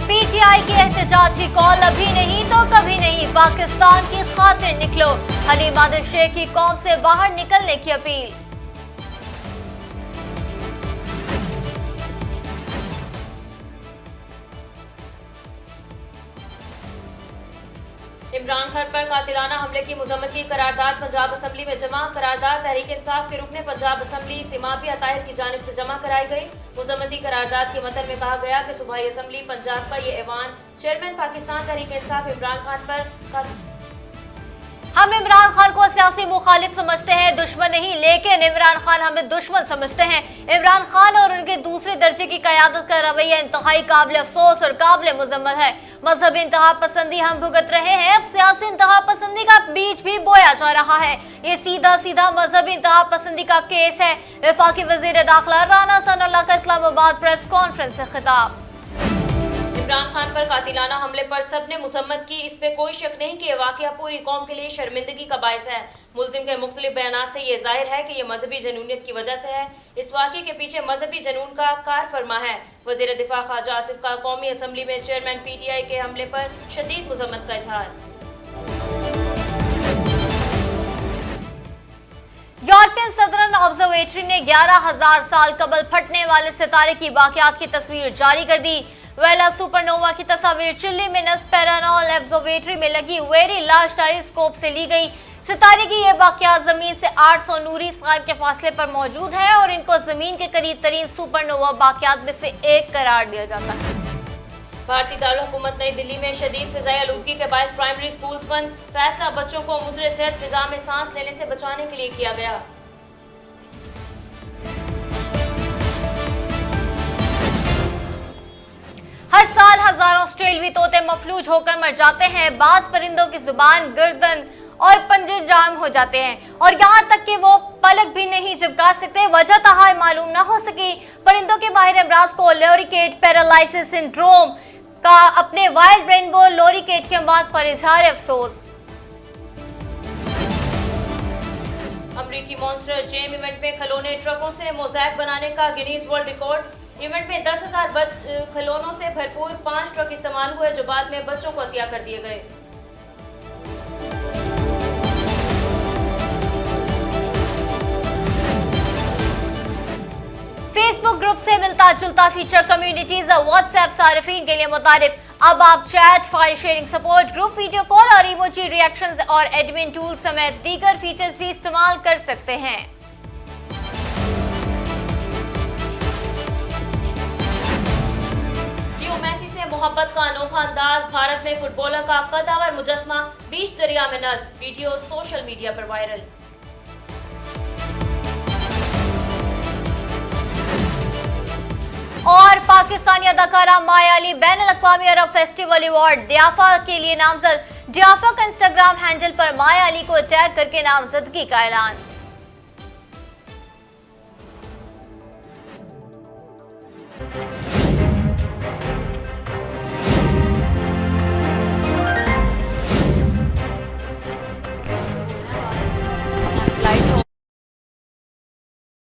PTI की एहतजाजी call अभी नहीं तो कभी नहीं, पाकिस्तान की खातिर निकलो, हलीम आदिल शेख की कौम से बाहर निकलने की अपील। इमरान खान पर कातिलाना हमले की मजम्मत की करारदाद पंजाब असम्बली में जमा। करारदाद तहरीक इंसाफ के रुकने पंजाब असम्बली सिमाबी अताहिर की जानिब से जमा कराई गई। मुजम्मती करारदाद के मतन में कहा गया कि सूबाई असम्बली पंजाब का ये ऐवान चेयरमैन पाकिस्तान तहरीक इंसाफ इमरान खान पर हम इमरान खान को सियासी मुखालिफ समझते हैं, दुश्मन नहीं, लेकिन इमरान खान हमें दुश्मन समझते हैं। इमरान खान और उनके दूसरे दर्जे की क़यादत का रवैया इंतहाई काबिल अफसोस और काबिल मुजम्मत है। मजहबी इंतहा पसंदी हम भुगत रहे हैं, अब सियासी इंतहा पसंदी का बीज भी बोया जा रहा है। ये सीधा सीधा मजहबी इंतहा पसंदी का केस है। वफाकी वज़ीर दाखिला राना सनाउल्लाह का इस्लामाबाद प्रेस कॉन्फ्रेंस से खिताब। इमरान खान पर कातिलाना हमले पर सबने मुसम्मत की, इस पे कोई शक नहीं कि यह वाक़या पूरी कौम के लिए शर्मिंदगी का बायस है। मुल्जिम के मुख्तलिफ बयानात से ये जाहिर है कि यह मजहबी जनूनियत की वजह से है। इस वाक़े के पीछे मजहबी जनून का कार फरमा है। वज़ीर दिफा ख्वाजा आसिफ का कौमी असम्बली में चेयरमैन पीटीआई के हमले पर शदीद मुजम्मत का इजहार। यूरोपियन सदर्न ऑब्जर्वेटरी ने 11,000 साल कबल फटने वाले सितारे की बाक़ियात की तस्वीर जारी कर दी। वेला सुपरनोवा की तस्वीर चिली में नस्ब पैरानॉल ऑब्जर्वेटरी में लगी वेरी लार्ज टेलीस्कोप से ली गई। सितारे की ये बाक़ियात ज़मीन से 800 नूरी साल के फासले पर मौजूद है और इनको ज़मीन के करीब तरीन सुपरनोवा बाक़ियात में से एक करार दिया जाता है। भारतीय दारुल हुकूमत नई दिल्ली में शदीद फिज़ाई आलूदगी के बायस प्राइमरी स्कूल्स बंद। फैसला बच्चों को मुज़र सेहत फिज़ा में सांस लेने से बचाने के लिए किया गया। हर साल हजारों ऑस्ट्रेलवी तोते मफलूज होकर मर जाते हैं। बाज परिंदों की जुबान, गर्दन और पंजे जाम हो जाते हैं और यहाँ तक कि वो पलक भी नहीं झपका सकते। वजह तहार मालूम न हो सकी। परिंदों के माहिर अमराज को लॉरिकेट पैरालाइसिस सिंड्रोम का अपने वाइल्ड रेनबो लॉरिकेट के अमवात पर इजहार अफसोस। अमरीकी मॉन्स्टर जेम इवेंट में खिलौने ट्रकों से मोज़ैक बनाने का गिनीज वर्ल्ड रिकॉर्ड। इवेंट में 10,000 खिलौनों से भरपूर 5 ट्रक इस्तेमाल हुए जो बाद में बच्चों को अतिया कर दिए गए। फेसबुक ग्रुप से मिलता जुलता फीचर कम्युनिटीज व्हाट्सएप सारिफीन के लिए मुतारिफ। अब आप chat, file sharing support, group video call और इमोजी रिएक्शंस और एडमिन टूल समेत दीगर फीचर्स भी इस्तेमाल कर सकते हैं। मोहब्बत का अनोखा अंदाज, भारत में फुटबॉलर का कदावर मुजस्मा बीच दरिया में नस्ब। वीडियो सोशल मीडिया पर वायरल। और पाकिस्तानी अदाकारा माया अली बैनुल अक़वामी अरब फेस्टिवल अवार्ड दियाफा के लिए नामजद। दियाफा का इंस्टाग्राम हैंडल पर माया अली को टैग करके नामजदगी का ऐलान।